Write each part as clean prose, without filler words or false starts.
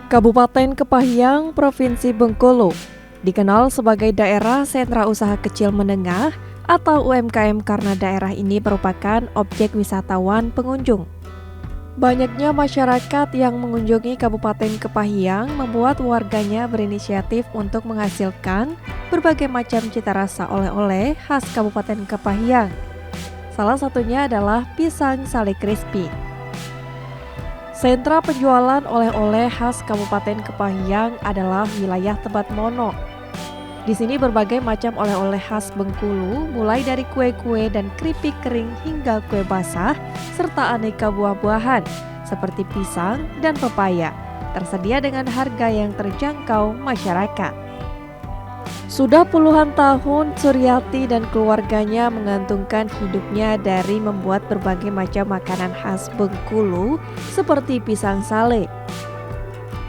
Kabupaten Kepahyang, Provinsi Bengkulu, dikenal sebagai daerah sentra usaha kecil menengah atau UMKM karena daerah ini merupakan objek wisatawan pengunjung. Banyaknya masyarakat yang mengunjungi Kabupaten Kepahyang membuat warganya berinisiatif untuk menghasilkan berbagai macam cita rasa oleh-oleh khas Kabupaten Kepahyang. Salah satunya adalah pisang sale crispy. Sentra penjualan oleh-oleh khas Kabupaten Kepahyang adalah wilayah Tebet Mono. Di sini berbagai macam oleh-oleh khas Bengkulu, mulai dari kue-kue dan keripik kering hingga kue basah, serta aneka buah-buahan seperti pisang dan pepaya, tersedia dengan harga yang terjangkau masyarakat. Sudah puluhan tahun, Suryati dan keluarganya mengantungkan hidupnya dari membuat berbagai macam makanan khas Bengkulu seperti pisang sale.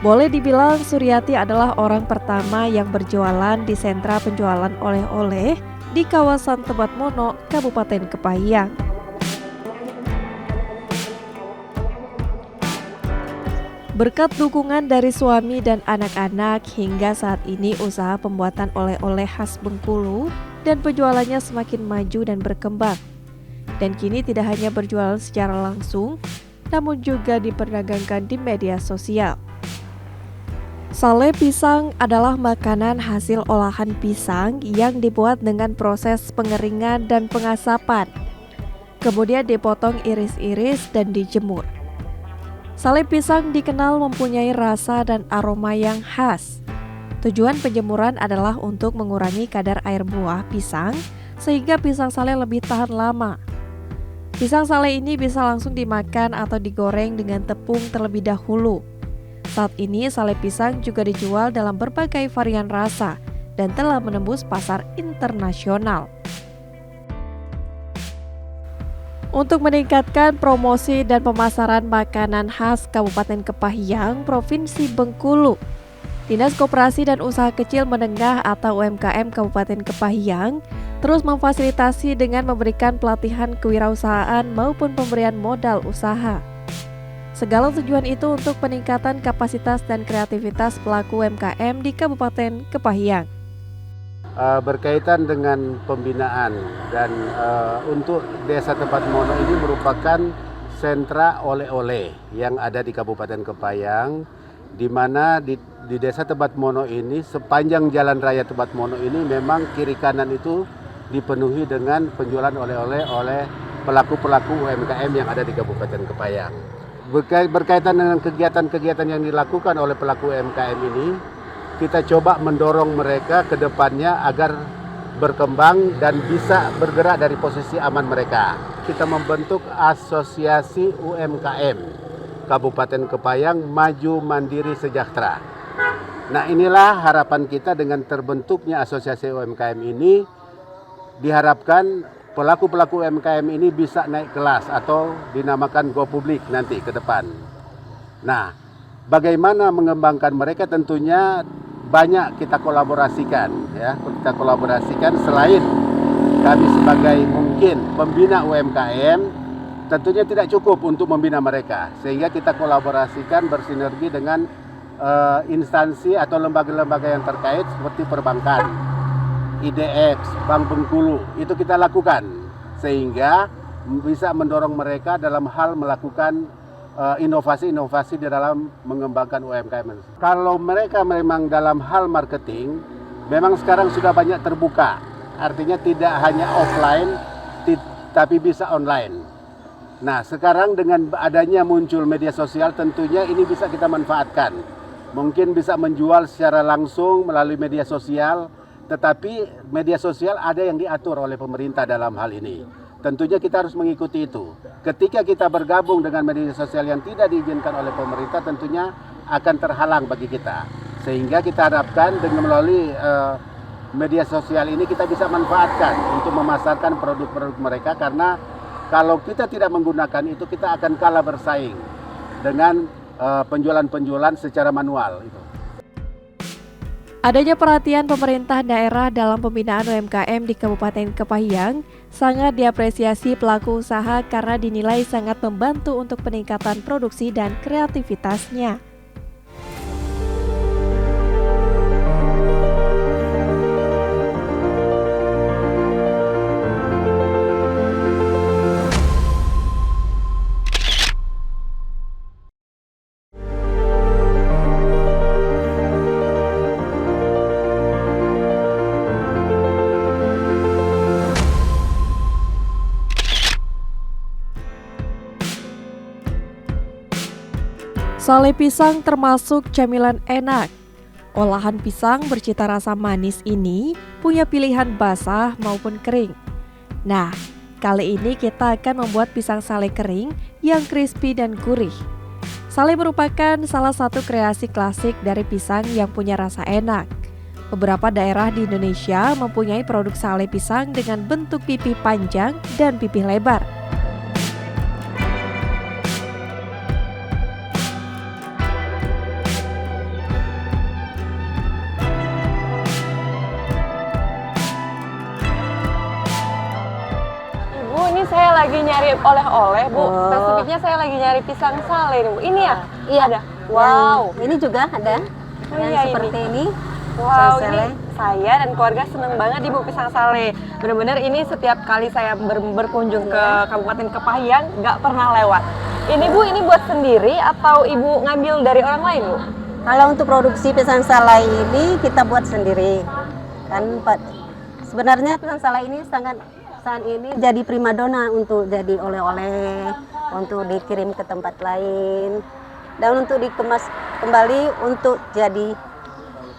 Boleh dibilang Suryati adalah orang pertama yang berjualan di sentra penjualan oleh-oleh di kawasan Tebet Mono, Kabupaten Kepahyang. Berkat dukungan dari suami dan anak-anak, hingga saat ini usaha pembuatan oleh-oleh khas Bengkulu dan penjualannya semakin maju dan berkembang. Dan kini tidak hanya berjualan secara langsung, namun juga diperdagangkan di media sosial. Sale pisang adalah makanan hasil olahan pisang yang dibuat dengan proses pengeringan dan pengasapan. Kemudian dipotong iris-iris dan dijemur. Sale pisang dikenal mempunyai rasa dan aroma yang khas. Tujuan penjemuran adalah untuk mengurangi kadar air buah pisang sehingga pisang sale lebih tahan lama. Pisang sale ini bisa langsung dimakan atau digoreng dengan tepung terlebih dahulu. Saat ini sale pisang juga dijual dalam berbagai varian rasa dan telah menembus pasar internasional. Untuk meningkatkan promosi dan pemasaran makanan khas Kabupaten Kepahyang, Provinsi Bengkulu, Dinas Koperasi dan Usaha Kecil Menengah atau UMKM Kabupaten Kepahyang terus memfasilitasi dengan memberikan pelatihan kewirausahaan maupun pemberian modal usaha. Segala tujuan itu untuk peningkatan kapasitas dan kreativitas pelaku UMKM di Kabupaten Kepahyang. Berkaitan dengan pembinaan dan untuk Desa Tebet Mono ini merupakan sentra oleh-oleh yang ada di Kabupaten Kepahyang, di mana di Desa Tebet Mono ini sepanjang Jalan Raya Tebet Mono ini memang kiri kanan itu dipenuhi dengan penjualan oleh-oleh oleh pelaku-pelaku UMKM yang ada di Kabupaten Kepahyang. Berkaitan dengan kegiatan-kegiatan yang dilakukan oleh pelaku UMKM ini, kita coba mendorong mereka ke depannya agar berkembang dan bisa bergerak dari posisi aman mereka. Kita membentuk Asosiasi UMKM Kabupaten Kepahyang Maju Mandiri Sejahtera. Nah, inilah harapan kita dengan terbentuknya Asosiasi UMKM ini, diharapkan pelaku-pelaku UMKM ini bisa naik kelas atau dinamakan go publik nanti ke depan. Nah, bagaimana mengembangkan mereka tentunya banyak kita kolaborasikan, ya. Kita kolaborasikan selain kami sebagai mungkin pembina UMKM, tentunya tidak cukup untuk membina mereka, sehingga kita kolaborasikan bersinergi dengan instansi atau lembaga-lembaga yang terkait seperti perbankan, IDX, Bank Bengkulu, itu kita lakukan sehingga bisa mendorong mereka dalam hal melakukan inovasi-inovasi di dalam mengembangkan UMKM. Kalau mereka memang dalam hal marketing, memang sekarang sudah banyak terbuka. Artinya tidak hanya offline, tapi bisa online. Nah, sekarang dengan adanya muncul media sosial, tentunya ini bisa kita manfaatkan. Mungkin bisa menjual secara langsung melalui media sosial, tetapi media sosial ada yang diatur oleh pemerintah dalam hal ini. Tentunya kita harus mengikuti itu. Ketika kita bergabung dengan media sosial yang tidak diizinkan oleh pemerintah, tentunya akan terhalang bagi kita. Sehingga kita harapkan dengan melalui media sosial ini kita bisa manfaatkan untuk memasarkan produk-produk mereka, karena kalau kita tidak menggunakan itu, kita akan kalah bersaing dengan penjualan-penjualan secara manual itu. Adanya perhatian pemerintah daerah dalam pembinaan UMKM di Kabupaten Kepahyang sangat diapresiasi pelaku usaha karena dinilai sangat membantu untuk peningkatan produksi dan kreativitasnya. Sale pisang termasuk camilan enak. Olahan pisang bercita rasa manis ini punya pilihan basah maupun kering. Nah, kali ini kita akan membuat pisang sale kering yang crispy dan gurih. Sale merupakan salah satu kreasi klasik dari pisang yang punya rasa enak. Beberapa daerah di Indonesia mempunyai produk sale pisang dengan bentuk pipih panjang dan pipih lebar. Bu, ini saya lagi nyari oleh-oleh, Bu. Oh. Spesifiknya saya lagi nyari pisang sale nih, Bu. Ini ya? Iya. Ada. Wow. Ini juga ada. Oh, yang iya, seperti ini. Wow, pisang ini sale. saya dan keluarga seneng banget Ibu pisang sale. Bener-bener ini setiap kali saya berkunjung ke Kabupaten Kepahyang nggak pernah lewat. Ini Bu, ini buat sendiri atau Ibu ngambil dari orang lain, Bu? Kalau untuk produksi pisang sale ini kita buat sendiri. Kan sebenarnya pisang sale ini saat ini jadi primadona untuk jadi oleh-oleh, untuk dikirim ke tempat lain, dan untuk dikemas kembali untuk jadi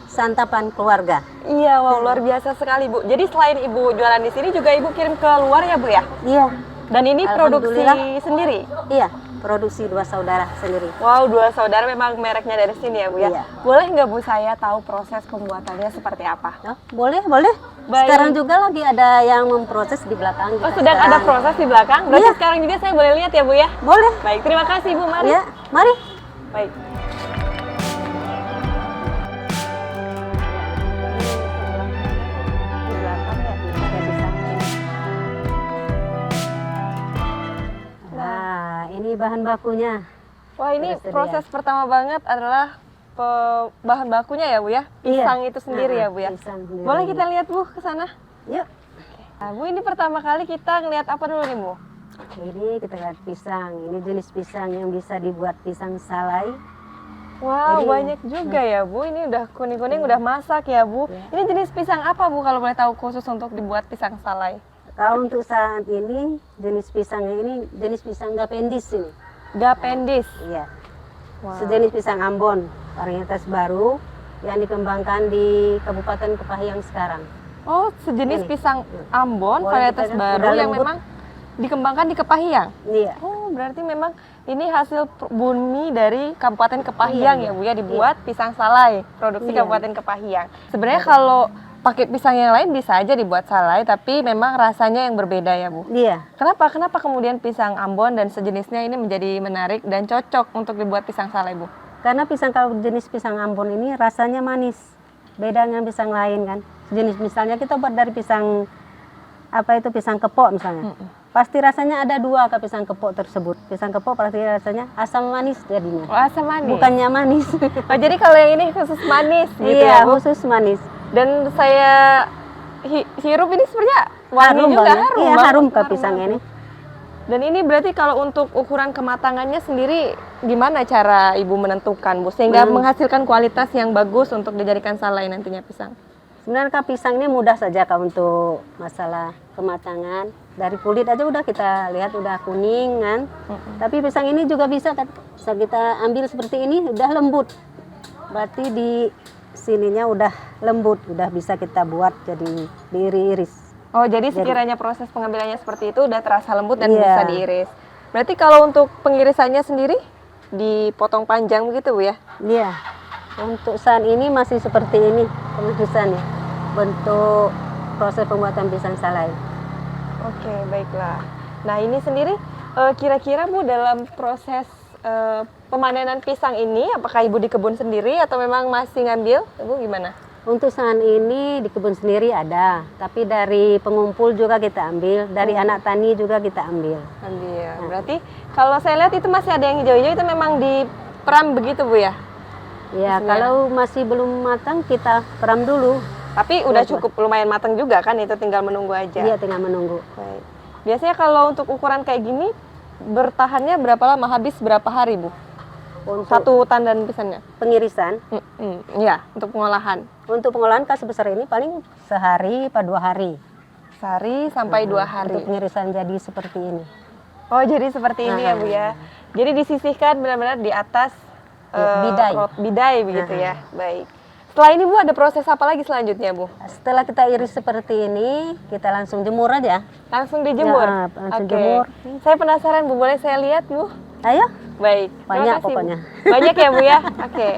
santapan keluarga. Iya, wow, luar biasa sekali, Bu. Jadi selain Ibu jualan di sini juga Ibu kirim ke luar ya, Bu ya? Iya. Dan ini produksi Alhamdulillah. sendiri? Iya, produksi 2 saudara sendiri. Wow, 2 saudara memang mereknya dari sini ya, Bu ya? Iya. Boleh nggak, Bu, saya tahu proses pembuatannya seperti apa? Oh, boleh, boleh. Baik. Sekarang juga lagi ada yang memproses di belakang. Oh, kita sedang ada sekarang. proses di belakang? Berarti Iya. sekarang juga saya boleh lihat ya, Bu ya? Boleh. Baik, terima kasih, Bu. Mari. Ya, mari. Baik. Di belakang ya, ada pisangnya. Nah, ini bahan bakunya. Wah, ini Tersedia. proses pertama banget adalah bahan bakunya ya, Bu ya? Pisang itu sendiri ya, Bu ya? Pisang sendiri. Boleh kita lihat, Bu, ke sana? Yuk. Nah, Bu, ini pertama kali kita ngelihat apa dulu nih, Bu? Ini kita lihat pisang. Ini jenis pisang yang bisa dibuat pisang salai. Wow, Jadi, banyak juga ya, Bu. Ini udah kuning-kuning, udah masak ya, Bu. Ya. Ini jenis pisang apa, Bu, kalau boleh tahu khusus untuk dibuat pisang salai? Kalau untuk saat ini jenis pisangnya ini jenis pisang gapendis ini. Gapendis. Iya. Wow. Sejenis pisang Ambon, varietas baru yang dikembangkan di Kabupaten Kepahyang sekarang. Oh, sejenis Ini. pisang Ambon, Boleh varietas kita lihat, baru udah yang lembut. memang dikembangkan di Kepahyang. Iya. Oh, berarti memang ini hasil bumi dari Kabupaten Kepahyang Iya, ya, Bu ya, dibuat pisang salai, produksi Iya. Kabupaten Kepahyang. Sebenarnya kalau pakai pisang yang lain bisa aja dibuat salai, tapi memang rasanya yang berbeda ya, Bu. Iya. Kenapa kemudian pisang Ambon dan sejenisnya ini menjadi menarik dan cocok untuk dibuat pisang salai, Bu? Karena pisang kalau jenis pisang Ambon ini rasanya manis. Beda dengan pisang lain kan. Jenis misalnya kita buat dari pisang apa itu pisang kepok misalnya. Pasti rasanya ada 2 ke pisang kepok tersebut. Pisang kepok pasti rasanya asam manis jadinya. Oh, asam manis. Bukannya manis. Oh, jadi kalau yang ini khusus manis gitu Iya, ya, Bu? khusus manis. Dan saya hirup ini sebenarnya wangi juga, banget. harum Iya, banget, harum ke harum pisang banget. ini. Dan ini berarti kalau untuk ukuran kematangannya sendiri gimana cara Ibu menentukan, Bu? Sehingga menghasilkan kualitas yang bagus untuk dijadikan salai nantinya pisang. Sebenarnya Kak, pisang ini mudah saja Kak untuk masalah kematangan. Dari kulit aja udah kita lihat udah kuning kan. Tapi pisang ini juga bisa kita ambil seperti ini udah lembut. Berarti di sininya udah lembut, udah bisa kita buat jadi diiris. Oh, jadi sekiranya proses pengambilannya seperti itu udah terasa lembut dan Iya. bisa diiris. Berarti kalau untuk pengirisannya sendiri dipotong panjang begitu, Bu ya? Iya. Untuk saat ini masih seperti ini pengirisannya. Bentuk proses pembuatan pisang salai. Oke, baiklah. Nah, ini sendiri kira-kira, Bu, dalam proses pemanenan pisang ini apakah Ibu di kebun sendiri atau memang masih ngambil? Ibu gimana? Untuk saat ini di kebun sendiri ada, tapi dari pengumpul juga kita ambil, dari anak tani juga kita ambil. Ambil. Berarti kalau saya lihat itu masih ada yang hijau-hijau, itu memang diperam begitu, Bu ya? Ya, Bismillah. kalau masih belum matang kita peram dulu. Tapi udah cukup lumayan matang juga kan, itu tinggal menunggu aja. Dia tinggal menunggu. Baik. Biasanya kalau untuk ukuran kayak gini bertahannya berapa lama? Habis berapa hari, Bu? Untuk Satu tandan pisangnya? pengirisan, Iya, untuk pengolahan. untuk pengolahan kas sebesar ini paling sehari atau 2 hari. Sehari sampai 2 hari. Untuk pengirisan jadi seperti ini. Oh, jadi seperti ini ya, Bu ya. Jadi disisihkan benar-benar di atas bidai begitu ya. Baik. Setelah ini Bu ada proses apa lagi selanjutnya Bu? Setelah kita iris seperti ini, kita langsung jemur aja. Langsung dijemur. Ya, langsung Oke. jemur. Saya penasaran Bu, boleh saya lihat Bu? Ayo. Baik. Terima Banyak kasih, Bu. pokoknya. Banyak ya Bu ya? Oke.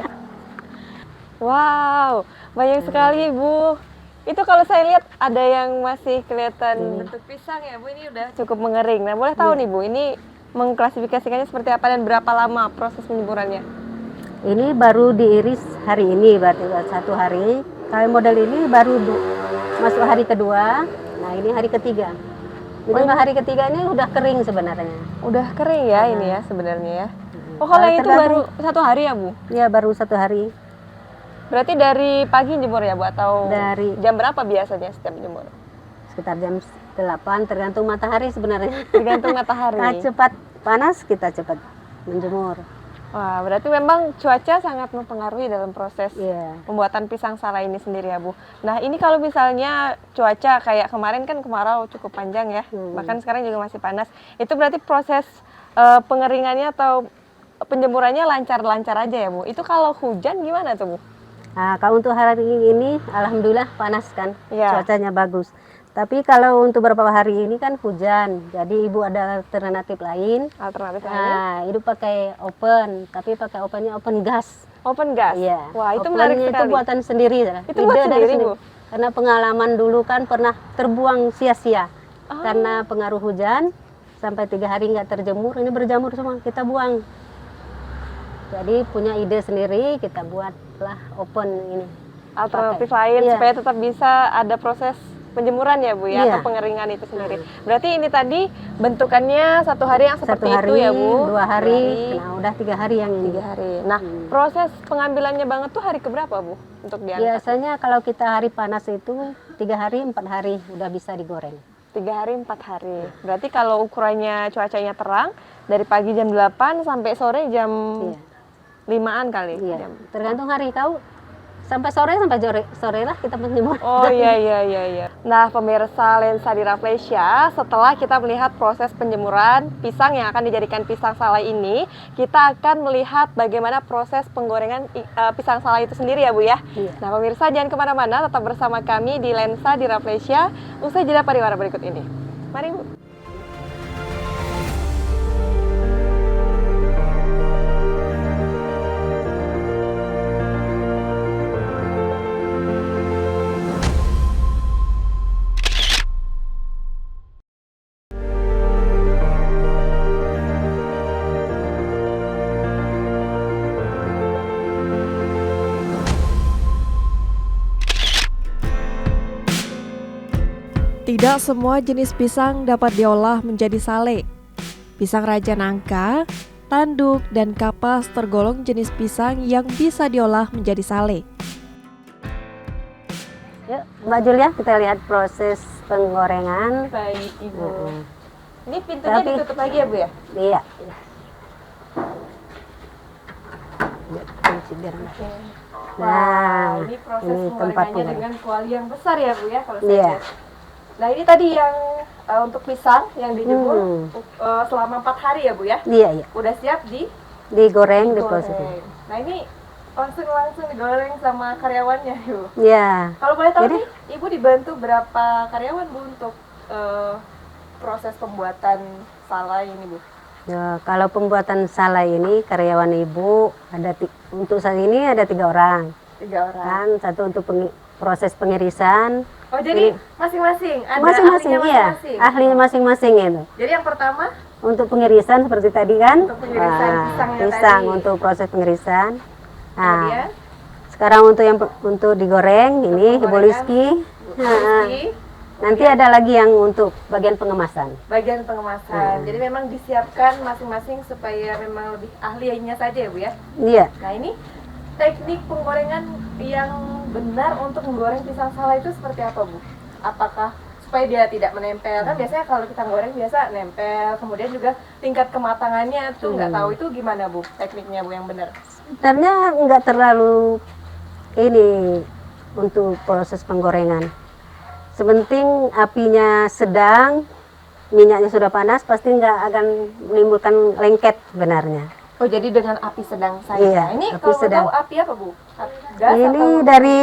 Wow, banyak sekali Bu. Itu kalau saya lihat ada yang masih kelihatan bentuk pisang ya Bu, ini udah cukup mengering. Nah boleh tahu nih Bu, ini mengklasifikasikannya seperti apa dan berapa lama proses penjemurannya? Ini baru diiris hari ini, berarti 1 hari. Kalau model ini baru masuk hari kedua. Nah ini hari ketiga. Jadi hari ketiga ini udah kering sebenarnya. Udah kering ya ini ya sebenarnya ya. Oh kalau yang itu baru 1 hari ya Bu? Ya baru 1 hari. Berarti dari pagi jemur ya Bu atau Dari jam berapa biasanya setiap jemur? sekitar jam 8, tergantung matahari sebenarnya. Tergantung matahari. Nah, cepat panas kita cepat menjemur. Wah, berarti memang cuaca sangat mempengaruhi dalam proses Iya. pembuatan pisang salai ini sendiri ya Bu. Nah ini kalau misalnya cuaca kayak kemarin kan kemarau cukup panjang ya, bahkan sekarang juga masih panas. Itu berarti proses pengeringannya atau penjemurannya lancar-lancar aja ya Bu. Itu kalau hujan gimana tuh Bu? Nah, kalau untuk hari ini alhamdulillah panas kan, Iya. cuacanya bagus. Tapi kalau untuk beberapa hari ini kan hujan, jadi ibu ada alternatif lain. Alternatif lain? Nah, itu pakai open, tapi pakai opennya open gas. Open gas? Iya. Wah itu Opennya menarik itu sekali. buatan sendiri. Itu buat Ide dari sendiri, Bu? Karena pengalaman dulu kan pernah terbuang sia-sia. Karena pengaruh hujan, sampai 3 hari nggak terjemur, ini berjamur semua, kita buang. Jadi punya ide sendiri, kita buatlah open ini. Alternatif Pakai. lain Iya. supaya tetap bisa ada proses penjemuran ya Bu ya, Iya. atau pengeringan itu sendiri. Berarti ini tadi bentukannya 1 hari yang 1 seperti hari, itu ya Bu? 2 hari, nah udah 3 hari yang ini. 3 hari. Nah proses pengambilannya banget tuh hari keberapa Bu untuk diangkat? Biasanya kalau kita hari panas itu 3 hari, 4 hari udah bisa digoreng. 3 hari 4 hari. Berarti kalau ukurannya cuacanya terang dari pagi jam 8 sampai sore jam Iya. 5-an kali. Iya. Jam. Tergantung hari kau sampai sore lah kita menjemur. Oh iya. Nah pemirsa Lensa di Rafflesia, setelah kita melihat proses penjemuran pisang yang akan dijadikan pisang salai ini, kita akan melihat bagaimana proses penggorengan pisang salai itu sendiri ya Bu ya. Iya. Nah pemirsa jangan kemana-mana, tetap bersama kami di Lensa di Rafflesia. Usai jeda pariwara berikut ini. Mari Bu. Tidak semua jenis pisang dapat diolah menjadi sale. Pisang raja nangka, tanduk, dan kapas tergolong jenis pisang yang bisa diolah menjadi sale. Yuk, Mbak Julia, kita lihat proses penggorengan. Baik Ibu. Mm-mm. Ini pintunya Tapi- ditutup lagi ya Bu ya? Iya. Biar enggak. Nah, ini proses ini tempat penggorengannya penggorengan. dengan kuali yang besar ya Bu ya kalau saya Iya. lihat. Nah ini tadi yang untuk pisang yang dijemur Hmm. selama 4 hari ya Bu ya? Iya. Udah siap Digoreng, digoreng. diproses. Nah ini langsung digoreng sama karyawannya Ibu. Iya. Kalau boleh tahu Jadi- nih, Ibu dibantu berapa karyawan Bu untuk proses pembuatan salai ini Bu? Ya, kalau pembuatan salai ini karyawan ibu ada untuk saat ini ada 3 orang. 3 orang. Kan satu untuk proses pengirisan. Oh jadi Ini- masing-masing ada Masing-masing, ahlinya iya. masing-masing. Ahlinya masing-masing itu. Jadi yang pertama Untuk pengirisan seperti tadi kan. Untuk pengirisan pisangnya pisang tadi. untuk proses pengirisan. kemudian Nah, sekarang untuk digoreng ini Ibu penggorengan, Rizky. Nah, Rizky, nanti ada lagi yang untuk bagian pengemasan. bagian pengemasan. Jadi memang disiapkan masing-masing supaya memang lebih ahlinya saja ya Bu ya. Iya. Nah ini teknik penggorengan yang benar untuk menggoreng pisang salai itu seperti apa Bu? Apakah supaya dia tidak menempel, kan biasanya kalau kita goreng biasa nempel, kemudian juga tingkat kematangannya tuh nggak tahu, itu gimana Bu tekniknya Bu yang benar? Sebenarnya nggak terlalu ini untuk proses penggorengan. Sepenting apinya sedang, minyaknya sudah panas, pasti nggak akan menimbulkan lengket sebenarnya. Oh, jadi dengan api sedang saja. Iya, Ini api kalau mau sedang. tahu api apa, Bu? Gas Ini atau dari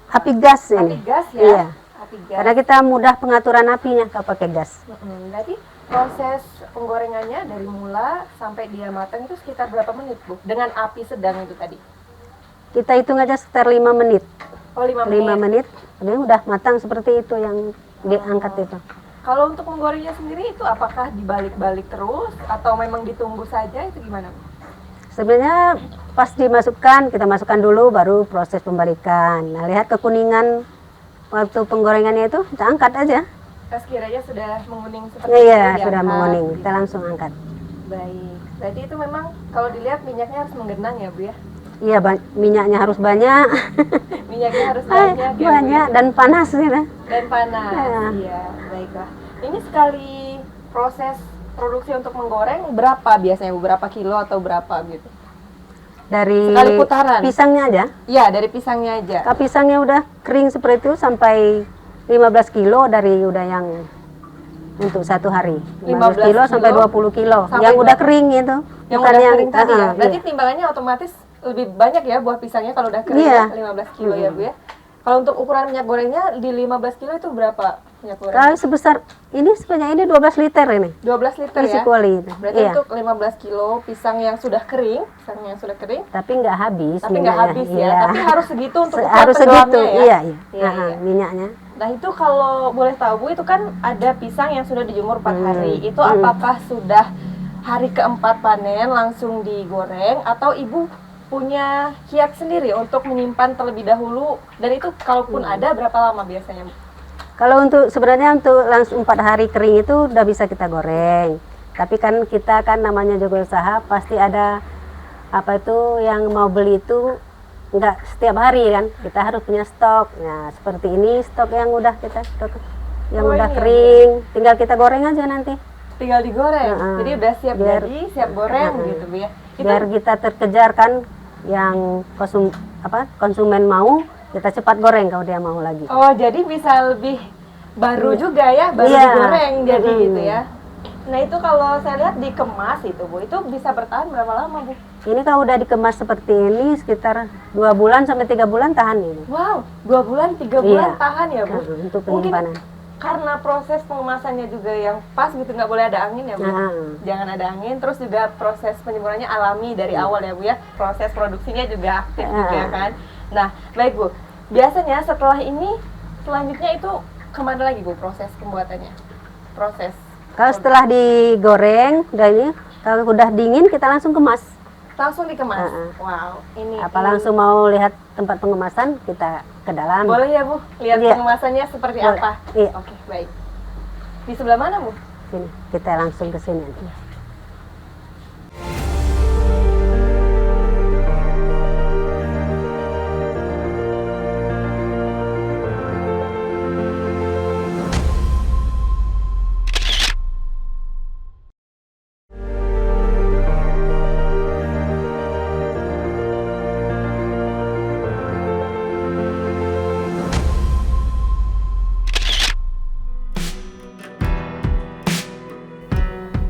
api gas api ini. gas ya? Iya. Api gas. Karena kita mudah pengaturan apinya kalau pakai gas. Berarti proses penggorengannya dari mula sampai dia matang itu sekitar berapa menit, Bu? Dengan api sedang itu tadi. Kita hitung aja sekitar 5 menit. Oh, 5 5 menit. menit, ini udah matang seperti itu yang diangkat itu. Kalau untuk menggorengnya sendiri itu apakah dibalik-balik terus atau memang ditunggu saja, itu gimana, Bu? Sebenarnya pas dimasukkan, kita masukkan dulu baru proses pembalikan. Nah, lihat kekuningan waktu penggorengannya itu, kita angkat aja. Pas kiranya sudah menguning seperti Iya, itu, sudah diangkat, menguning, gitu. kita langsung angkat. Baik. Berarti itu memang kalau dilihat minyaknya harus menggenang ya, Bu ya? Iya, minyaknya harus banyak, Minyaknya harus banyak ya, Bu, banyak ya? dan panas gitu. Dan panas. Iya. Iya, baiklah. Ini sekali proses produksi untuk menggoreng berapa biasanya, Bu? Berapa kilo atau berapa gitu? Dari Sekali putaran? pisangnya aja. Iya, dari pisangnya aja. Kalau pisangnya udah kering seperti itu sampai 15 kilo dari udah yang untuk satu hari. 15 kilo sampai 20 kilo. sampai Yang udah 20. kering itu. Yang Bukan udah kering tadi ya? Berarti iya. timbangannya otomatis lebih banyak ya buah pisangnya kalau udah kering Iya. ya, 15 kilo ya, Bu ya? Kalau untuk ukuran minyak gorengnya di 15 kilo itu berapa minyak goreng? Kalau sebesar ini sebanyak ini 12 liter ini. 12 liter Isi ya? kuali itu. Berarti Iya. untuk 15 kilo pisang yang sudah kering, Tapi nggak habis. tapi nggak minyaknya. habis ya, Iya. tapi harus segitu untuk ukuran Harus segitu. tenggelamnya ya? Iya, iya. Iya, Aha, iya. minyaknya. Nah itu kalau boleh tahu, Bu, itu kan ada pisang yang sudah dijemur 4 hari. Itu Hmm. apakah sudah hari keempat panen langsung digoreng atau Ibu punya kiat sendiri untuk menyimpan terlebih dahulu? Dan itu kalaupun ada berapa lama biasanya, Bu? Kalau untuk sebenarnya untuk langsung 4 hari kering itu udah bisa kita goreng. Tapi kan kita kan namanya juga usaha, pasti ada apa itu yang mau beli itu nggak setiap hari kan. Kita harus punya stok. Nah, seperti ini stok yang udah kita stok yang Oh, udah ini ya, kering, tinggal kita goreng aja nanti. Tinggal digoreng, Heeh. jadi udah siap Biar- jadi, siap goreng Heeh. gitu, Bu ya. Itu Biar kita terkejar kan yang konsumen mau, kita cepat goreng kalau dia mau lagi. oh, jadi bisa lebih baru juga ya, baru Iya. digoreng jadi Mm-mm. gitu ya. Nah itu kalau saya lihat dikemas itu, Bu, itu bisa bertahan berapa lama, Bu? Ini kalau udah dikemas seperti ini sekitar 2 bulan sampai 3 bulan tahan ini. Wow, 2 bulan, 3 bulan Iya. tahan ya, Bu? Untuk Mungkin penyimpanan. karena proses pengemasannya juga yang pas gitu, nggak boleh ada angin ya, Bu? Nah, Jangan ada angin, terus juga proses penyemurannya alami dari awal ya, Bu ya? Proses produksinya juga aktif juga kan? Nah, baik, Bu. Biasanya setelah ini, selanjutnya itu kemana lagi, Bu, proses pembuatannya? Proses kalau setelah digoreng, udah ini, kalau udah dingin kita langsung kemas. langsung dikemas. Heeh. Wow, ini Apa langsung mau lihat tempat pengemasan, kita ke dalam. boleh ya, Bu? Lihat Iya. pengemasannya seperti Boleh. apa? Iya. Oke, baik. Di sebelah mana, Bu? Sini, kita langsung ke sini.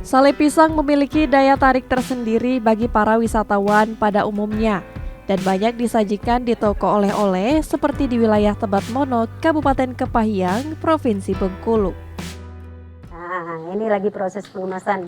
Sale pisang memiliki daya tarik tersendiri bagi para wisatawan pada umumnya dan banyak disajikan di toko oleh-oleh seperti di wilayah Tebet-Mono, Kabupaten Kepahyang, Provinsi Bengkulu. Nah, ini lagi proses pengemasan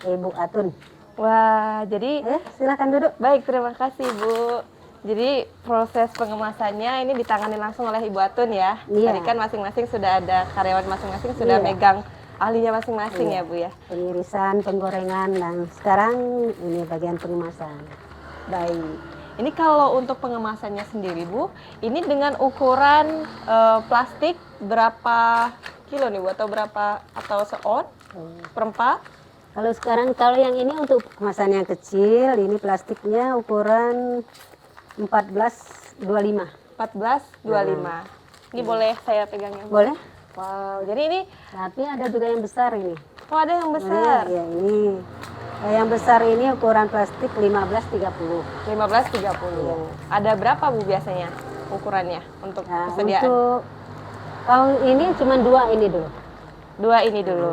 Ibu Atun. Wah, jadi Silakan duduk. baik, terima kasih, Bu. Jadi proses pengemasannya ini ditangani langsung oleh Ibu Atun ya. Iya. Tadi kan masing-masing sudah ada karyawan masing-masing sudah Iya. megang ahlinya masing-masing Iya. ya, Bu ya. Pengirisan, penggorengan, dan sekarang ini bagian pengemasan. Baik. Ini kalau untuk pengemasannya sendiri, Bu, ini dengan ukuran plastik berapa kilo nih, Bu? Atau berapa, atau seon? Perempat? Kalau sekarang, kalau yang ini untuk kemasan yang kecil, ini plastiknya ukuran 1425. 1425. Ini boleh saya pegangnya, Bu? Boleh? Wow, jadi ini, Tapi ada juga yang besar ini. oh ada yang besar. Ya, ini. Yang besar ini ukuran plastik 1530. 1530. Ada berapa, Bu, biasanya ukurannya untuk Nah, persediaan? untuk kalau ini cuma 2 ini dulu. 2 ini dulu.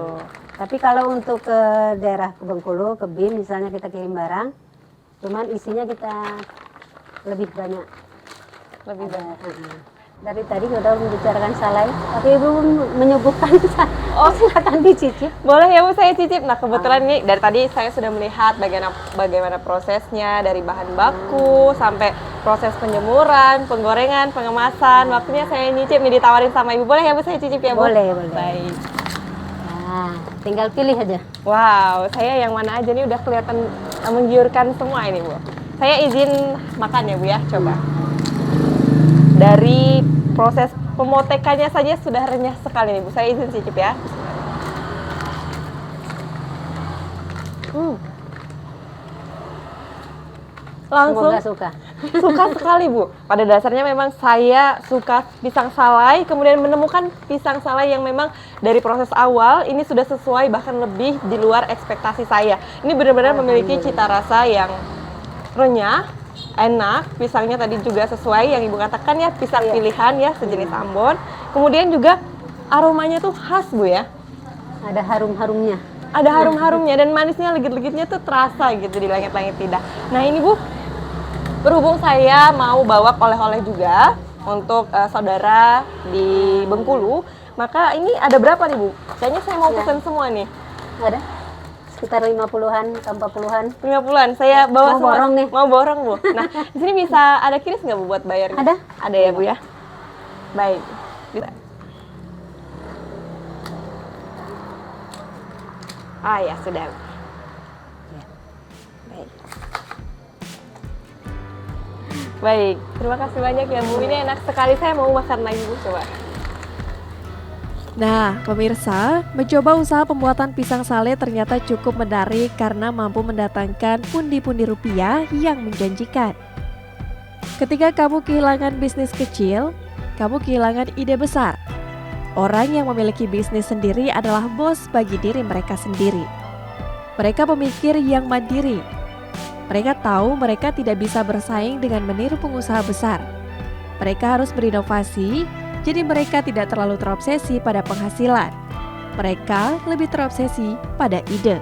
Tapi kalau untuk ke daerah ke Bengkulu, ke BIM misalnya kita kirim barang, cuman isinya kita lebih banyak. Lebih banyak. Dari tadi udah membicarakan salai, tapi Ibu menyuguhkan. Oh, silakan dicicip. Boleh ya Bu, saya cicip. Nah kebetulan nih dari tadi saya sudah melihat bagaimana prosesnya dari bahan baku sampai proses penjemuran, penggorengan, pengemasan. Waktunya saya nyicip nih, ditawarin sama Ibu. Boleh ya Bu, saya cicip ya Bu? Boleh, boleh. Baik. Nah, tinggal pilih aja. Wow, saya yang mana aja nih udah kelihatan menggiurkan semua ini Bu. Saya izin makan ya Bu ya, coba. Dari proses pemotekannya saja sudah renyah sekali nih Bu. Saya izin cicip ya. Langsung Semoga suka. suka sekali Bu. Pada dasarnya memang saya suka pisang salai, kemudian menemukan pisang salai yang memang dari proses awal ini sudah sesuai, bahkan lebih di luar ekspektasi saya. Ini benar-benar memiliki cita rasa yang renyah, enak. Pisangnya tadi juga sesuai yang Ibu katakan ya, pisang pilihan ya, sejenis Ambon. Kemudian juga aromanya tuh khas Bu ya. Ada harum-harumnya. Ada harum-harumnya dan manisnya, legit-legitnya tuh terasa gitu di langit-langit lidah. Nah ini Bu, berhubung saya mau bawa oleh-oleh juga untuk saudara di Bengkulu, maka ini ada berapa nih Bu? Kayaknya saya mau pesan semua nih. Ada sekitar 50-an ke 40-an. 50-an, saya bawa Mau semua. borong nih. Mau borong Bu. Nah di sini bisa ada kiris nggak Bu buat bayarnya? Ada. Ada ya Bu ya? Baik. Bisa. Ah ya sudah. Baik. Baik, terima kasih banyak ya Bu. Ini enak sekali, saya mau makan lagi Bu, coba. Nah, pemirsa, mencoba usaha pembuatan pisang sale ternyata cukup menarik karena mampu mendatangkan pundi-pundi rupiah yang menjanjikan. Ketika kamu kehilangan bisnis kecil, kamu kehilangan ide besar. Orang yang memiliki bisnis sendiri adalah bos bagi diri mereka sendiri. Mereka pemikir yang mandiri. Mereka tahu mereka tidak bisa bersaing dengan meniru pengusaha besar. Mereka harus berinovasi, jadi mereka tidak terlalu terobsesi pada penghasilan. Mereka lebih terobsesi pada ide.